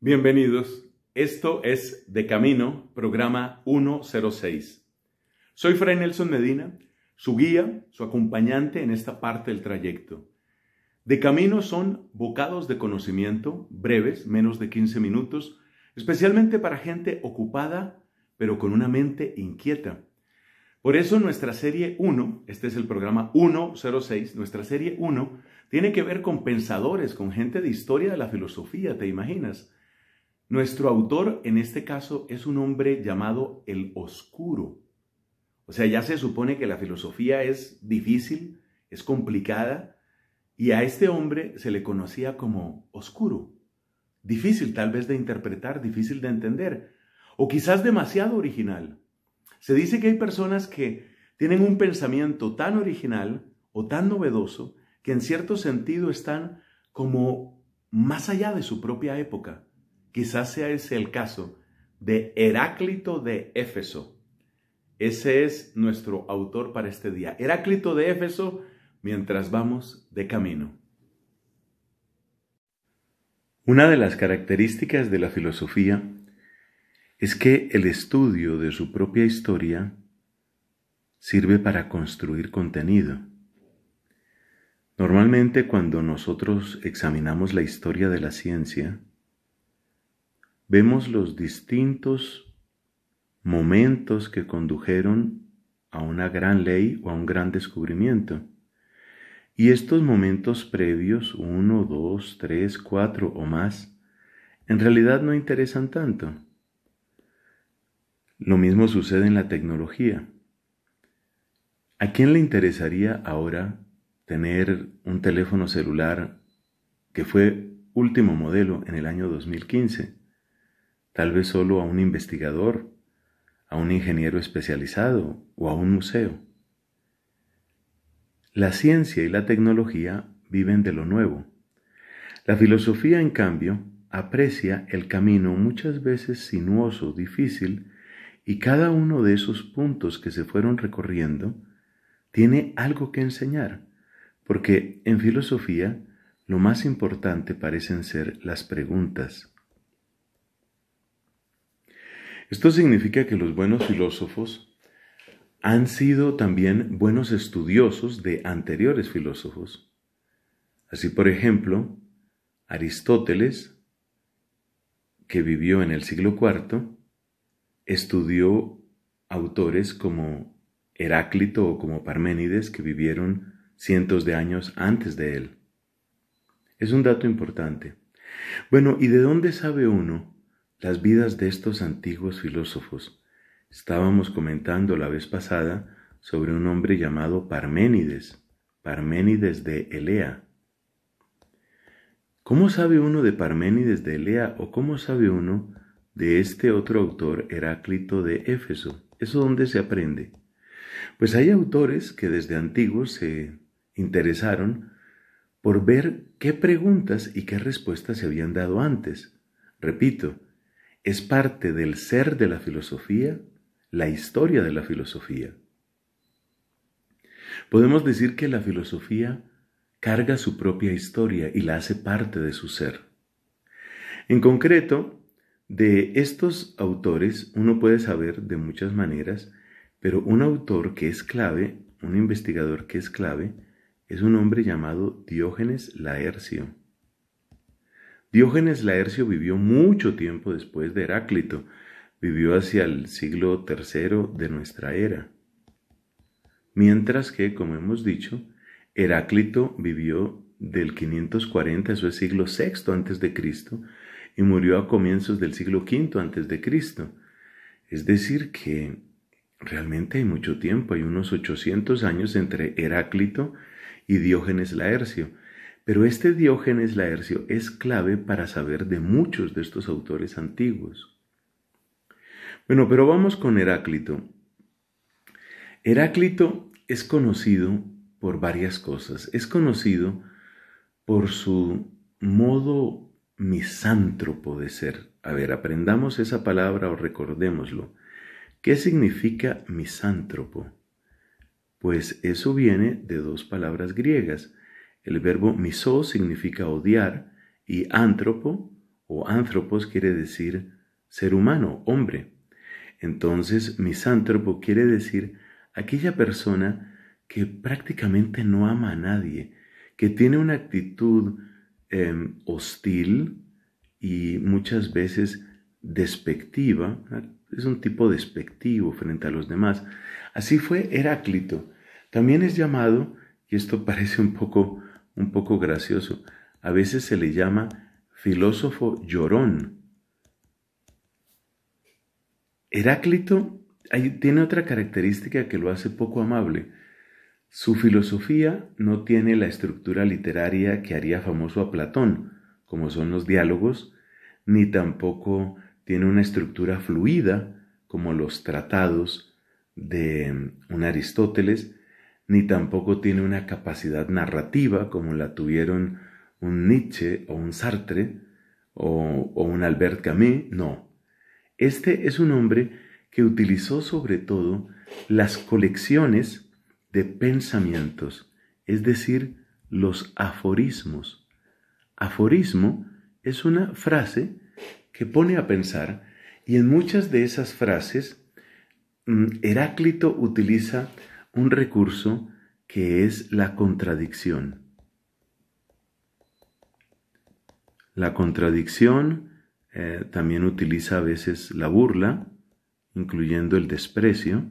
Bienvenidos. Esto es De Camino, programa 106. Soy Fray Nelson Medina, su guía, su acompañante en esta parte del trayecto. De Camino son bocados de conocimiento, breves, menos de 15 minutos, especialmente para gente ocupada, pero con una mente inquieta. Por eso nuestra serie 1, este es el programa 106, nuestra serie 1 tiene que ver con pensadores, con gente de historia de la filosofía, ¿te imaginas? Nuestro autor en este caso es un hombre llamado el Oscuro. O sea, ya se supone que la filosofía es difícil, es complicada, y a este hombre se le conocía como oscuro. Difícil tal vez de interpretar, difícil de entender, o quizás demasiado original. Se dice que hay personas que tienen un pensamiento tan original o tan novedoso que en cierto sentido están como más allá de su propia época. Quizás sea ese el caso de Heráclito de Éfeso. Ese es nuestro autor para este día. Heráclito de Éfeso, mientras vamos de camino. Una de las características de la filosofía es que el estudio de su propia historia sirve para construir contenido. Normalmente cuando nosotros examinamos la historia de la ciencia, vemos los distintos momentos que condujeron a una gran ley o a un gran descubrimiento. Y estos momentos previos, 1, 2, 3, 4 o más, en realidad no interesan tanto. Lo mismo sucede en la tecnología. ¿A quién le interesaría ahora tener un teléfono celular que fue último modelo en el año 2015? Tal vez solo a un investigador, a un ingeniero especializado o a un museo. La ciencia y la tecnología viven de lo nuevo. La filosofía, en cambio, aprecia el camino muchas veces sinuoso, difícil, y cada uno de esos puntos que se fueron recorriendo tiene algo que enseñar, porque en filosofía lo más importante parecen ser las preguntas. Esto significa que los buenos filósofos han sido también buenos estudiosos de anteriores filósofos. Así, por ejemplo, Aristóteles, que vivió en el siglo IV, estudió autores como Heráclito o como Parménides, que vivieron cientos de años antes de él. Es un dato importante. Bueno, ¿y de dónde sabe uno las vidas de estos antiguos filósofos? Estábamos comentando la vez pasada sobre un hombre llamado Parménides, Parménides de Elea. ¿Cómo sabe uno de Parménides de Elea o cómo sabe uno de este otro autor, Heráclito de Éfeso? ¿Eso dónde se aprende? Pues hay autores que desde antiguos se interesaron por ver qué preguntas y qué respuestas se habían dado antes. Repito, es parte del ser de la filosofía, la historia de la filosofía. Podemos decir que la filosofía carga su propia historia y la hace parte de su ser. En concreto, de estos autores uno puede saber de muchas maneras, pero un autor que es clave, un investigador que es clave, es un hombre llamado Diógenes Laercio. Diógenes Laercio vivió mucho tiempo después de Heráclito, vivió hacia el siglo III de nuestra era. Mientras que, como hemos dicho, Heráclito vivió del 540, eso es siglo VI antes de Cristo, y murió a comienzos del siglo V antes de Cristo. Es decir que realmente hay mucho tiempo, hay unos 800 años entre Heráclito y Diógenes Laercio. Pero este Diógenes Laercio es clave para saber de muchos de estos autores antiguos. Bueno, pero vamos con Heráclito. Heráclito es conocido por varias cosas. Es conocido por su modo misántropo de ser. A ver, aprendamos esa palabra o recordémoslo. ¿Qué significa misántropo? Pues eso viene de dos palabras griegas. El verbo misó significa odiar y ántropo o anthropos quiere decir ser humano, hombre. Entonces, misántropo quiere decir aquella persona que prácticamente no ama a nadie, que tiene una actitud hostil y muchas veces despectiva, es un tipo despectivo frente a los demás. Así fue Heráclito. También es llamado, y esto parece un poco gracioso, a veces se le llama filósofo llorón. Heráclito tiene otra característica que lo hace poco amable. Su filosofía no tiene la estructura literaria que haría famoso a Platón, como son los diálogos, ni tampoco tiene una estructura fluida, como los tratados de un Aristóteles, ni tampoco tiene una capacidad narrativa, como la tuvieron un Nietzsche o un Sartre o un Albert Camus, no. Este es un hombre que utilizó sobre todo las colecciones de pensamientos, es decir, los aforismos. Aforismo es una frase que pone a pensar, y en muchas de esas frases Heráclito utiliza un recurso que es la contradicción. La contradicción también utiliza a veces la burla, incluyendo el desprecio.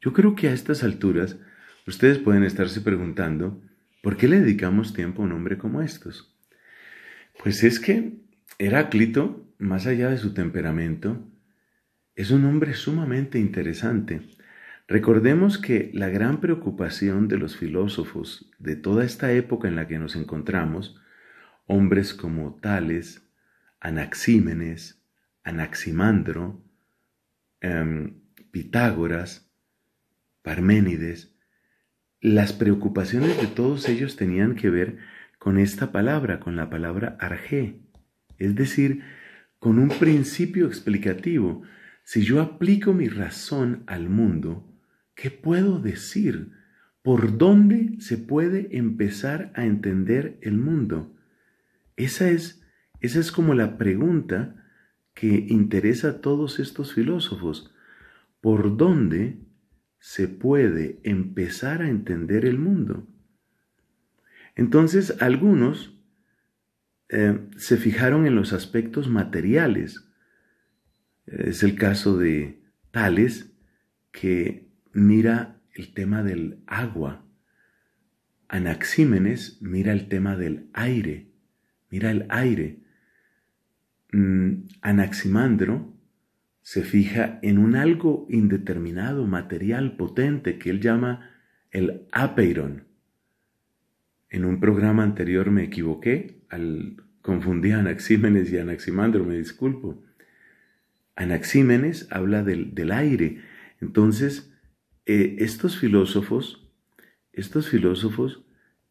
Yo creo que a estas alturas ustedes pueden estarse preguntando, ¿por qué le dedicamos tiempo a un hombre como estos? Pues es que Heráclito, más allá de su temperamento, es un hombre sumamente interesante. Recordemos que la gran preocupación de los filósofos de toda esta época en la que nos encontramos, hombres como Tales, Anaxímenes, Anaximandro, Pitágoras, Parménides, las preocupaciones de todos ellos tenían que ver con esta palabra, con la palabra arjé, es decir, con un principio explicativo. Si yo aplico mi razón al mundo, ¿qué puedo decir? ¿Por dónde se puede empezar a entender el mundo? Esa es como la pregunta que interesa a todos estos filósofos. ¿Por dónde se puede empezar a entender el mundo? Entonces, algunos se fijaron en los aspectos materiales. Es el caso de Tales, que mira el tema del agua. Anaxímenes mira el tema del aire. Mira el aire. Anaximandro se fija en un algo indeterminado, material, potente, que él llama el apeiron. En un programa anterior me equivoqué, confundí a Anaxímenes y a Anaximandro, me disculpo. Anaxímenes habla del aire. Entonces, estos filósofos,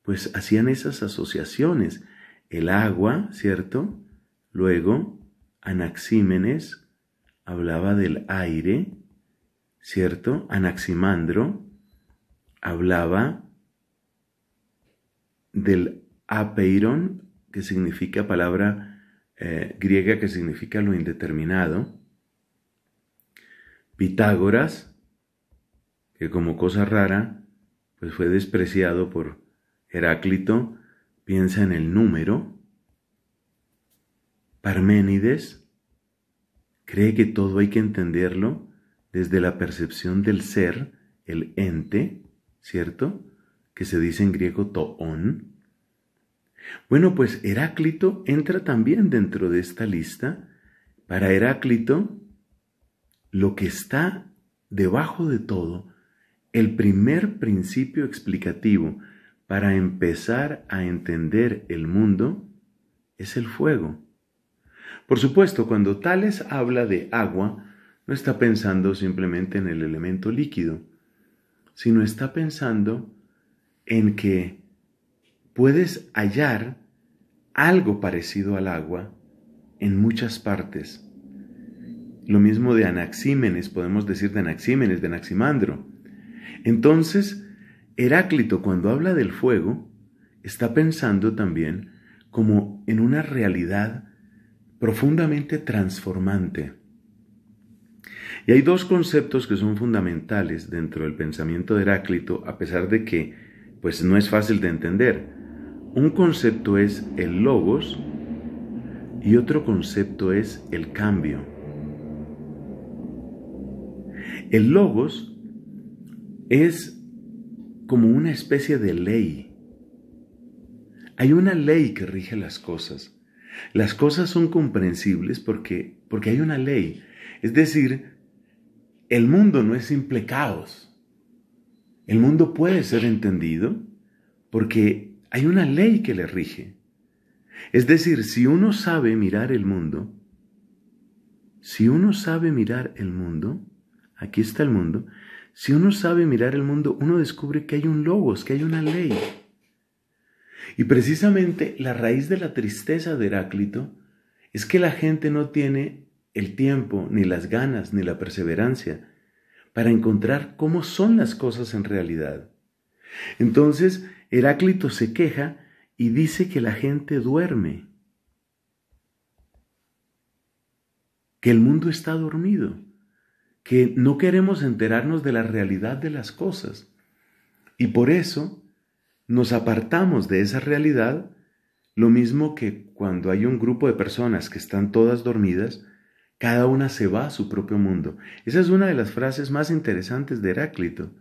pues hacían esas asociaciones. El agua, ¿cierto? Luego, Anaxímenes hablaba del aire, ¿cierto? Anaximandro hablaba del apeiron, que significa palabra griega que significa lo indeterminado. Pitágoras, que como cosa rara, pues fue despreciado por Heráclito, piensa en el número. Parménides cree que todo hay que entenderlo desde la percepción del ser, el ente, ¿cierto? Que se dice en griego toón. Bueno, pues Heráclito entra también dentro de esta lista. Para Heráclito, lo que está debajo de todo, el primer principio explicativo para empezar a entender el mundo, es el fuego. Por supuesto, cuando Tales habla de agua, no está pensando simplemente en el elemento líquido, sino está pensando en que puedes hallar algo parecido al agua en muchas partes. Lo mismo de Anaxímenes, podemos decir de Anaxímenes, de Anaximandro. Entonces, Heráclito, cuando habla del fuego, está pensando también como en una realidad profundamente transformante. Y hay dos conceptos que son fundamentales dentro del pensamiento de Heráclito, a pesar de que pues, no es fácil de entender. Un concepto es el logos y otro concepto es el cambio. El logos es como una especie de ley. Hay una ley que rige las cosas. Las cosas son comprensibles porque hay una ley. Es decir, el mundo no es simple caos. El mundo puede ser entendido porque hay una ley que le rige. Es decir, si uno sabe mirar el mundo, aquí está el mundo, si uno sabe mirar el mundo, uno descubre que hay un logos, que hay una ley. Y precisamente la raíz de la tristeza de Heráclito es que la gente no tiene el tiempo, ni las ganas, ni la perseverancia para encontrar cómo son las cosas en realidad. Entonces, Heráclito se queja y dice que la gente duerme, que el mundo está dormido, que no queremos enterarnos de la realidad de las cosas. Y por eso nos apartamos de esa realidad, lo mismo que cuando hay un grupo de personas que están todas dormidas, cada una se va a su propio mundo. Esa es una de las frases más interesantes de Heráclito.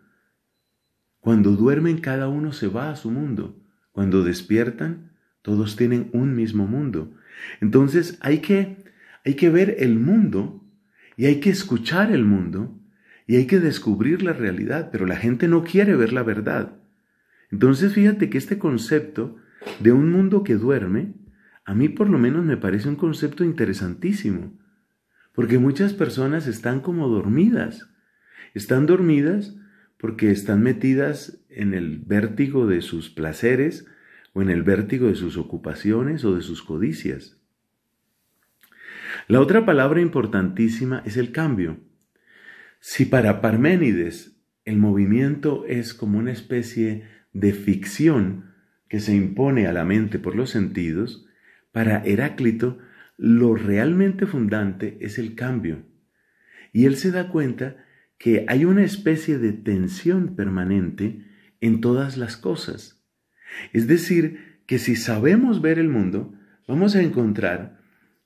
Cuando duermen, cada uno se va a su mundo. Cuando despiertan, todos tienen un mismo mundo. Entonces hay que ver el mundo y hay que escuchar el mundo y hay que descubrir la realidad, pero la gente no quiere ver la verdad. Entonces fíjate que este concepto de un mundo que duerme, a mí por lo menos me parece un concepto interesantísimo, porque muchas personas están como dormidas. Están dormidas porque están metidas en el vértigo de sus placeres o en el vértigo de sus ocupaciones o de sus codicias. La otra palabra importantísima es el cambio. Si para Parménides el movimiento es como una especie de ficción que se impone a la mente por los sentidos, para Heráclito lo realmente fundante es el cambio. Y él se da cuenta que hay una especie de tensión permanente en todas las cosas. Es decir, que si sabemos ver el mundo, vamos a encontrar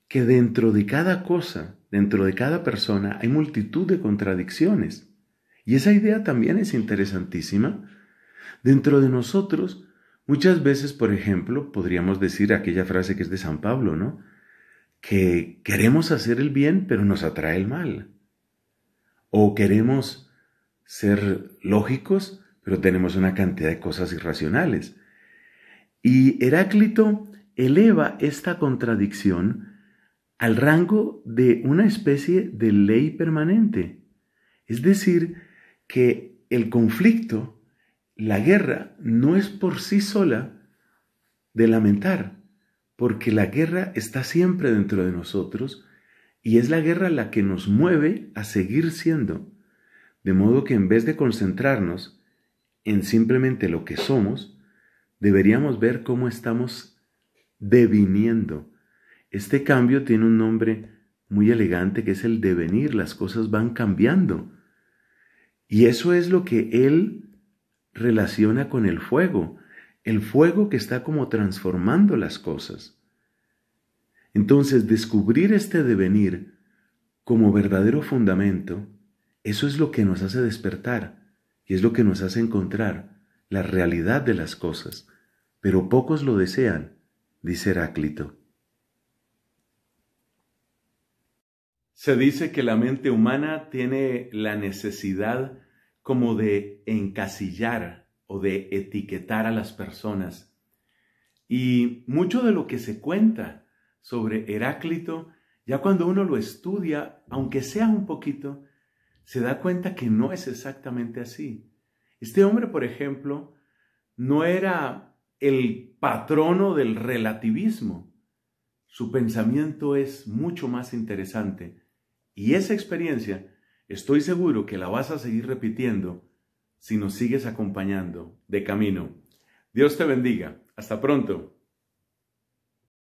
que dentro de cada cosa, dentro de cada persona, hay multitud de contradicciones. Y esa idea también es interesantísima. Dentro de nosotros, muchas veces, por ejemplo, podríamos decir aquella frase que es de San Pablo, ¿no? Que queremos hacer el bien, pero nos atrae el mal. O queremos ser lógicos, pero tenemos una cantidad de cosas irracionales. Y Heráclito eleva esta contradicción al rango de una especie de ley permanente. Es decir, que el conflicto, la guerra, no es por sí sola de lamentar, porque la guerra está siempre dentro de nosotros y es la guerra la que nos mueve a seguir siendo. De modo que en vez de concentrarnos en simplemente lo que somos, deberíamos ver cómo estamos deviniendo. Este cambio tiene un nombre muy elegante que es el devenir. Las cosas van cambiando. Y eso es lo que él relaciona con el fuego que está como transformando las cosas. Entonces, descubrir este devenir como verdadero fundamento, eso es lo que nos hace despertar y es lo que nos hace encontrar la realidad de las cosas. Pero pocos lo desean, dice Heráclito. Se dice que la mente humana tiene la necesidad como de encasillar o de etiquetar a las personas. Y mucho de lo que se cuenta sobre Heráclito, ya cuando uno lo estudia, aunque sea un poquito, se da cuenta que no es exactamente así. Este hombre, por ejemplo, no era el patrono del relativismo. Su pensamiento es mucho más interesante. Y esa experiencia, estoy seguro que la vas a seguir repitiendo si nos sigues acompañando de camino. Dios te bendiga. Hasta pronto.